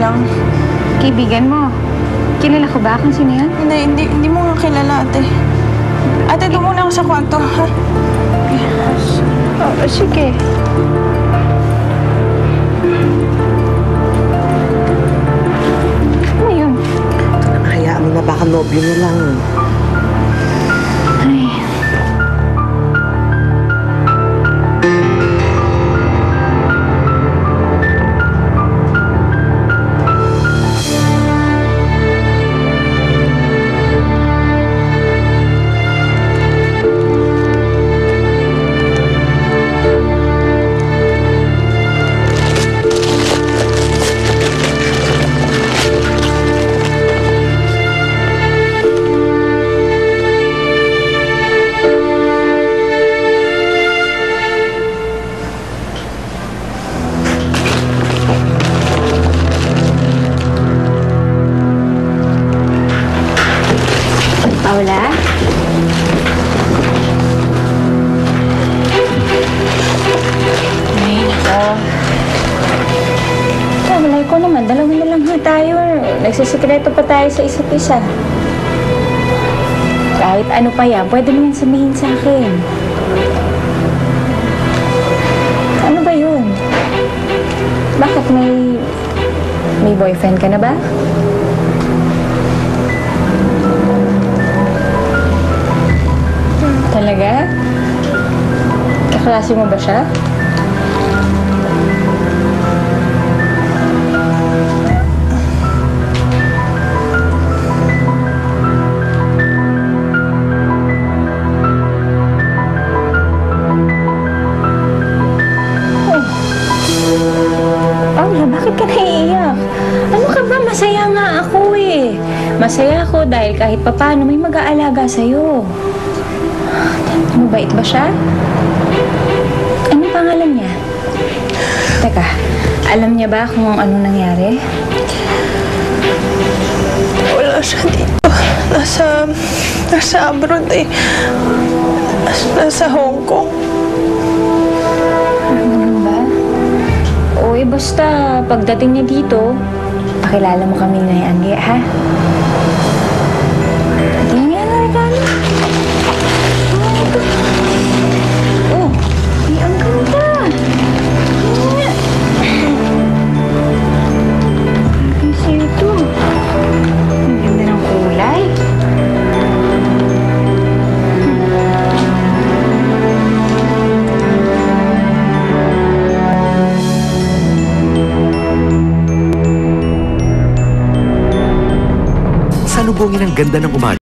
lang. Kaibigan mo. Kilala ko ba kung sino yan? Hindi mo nga kilala, ate. Ate, doon muna ako sa kwarto, ha? Sige. Ano yun? Hayaan mo na, baka nobyo niya lang. Ay. Paula? Ay, nako. Malay ko naman, dalawa na lang nga tayo. Nagsisikreto pa tayo sa isa't isa. Kahit ano pa yan, pwede mo yan sabihin sa akin. Ano ba yun? Bakit may boyfriend ka na ba? Talaga? Kaklase mo ba siya? Oh. Paula, bakit ka naiiyak? Ano ka ba? Masaya nga ako eh. Masaya ako dahil kahit papano may mag-aalaga sa'yo. Mabait ba siya? Anong pangalan niya? Teka, alam niya ba kung anong nangyari? Wala siya dito. Nasa abroad eh. Nasa Hong Kong. Ano ba? O basta pagdating niya dito, pakilala mo kami ni Angge, ha? Tingnan nga, regalo. Oh, ang ganda. Kasi ito. Ang ganda ng kulay. Salubungin ang ganda ng umaga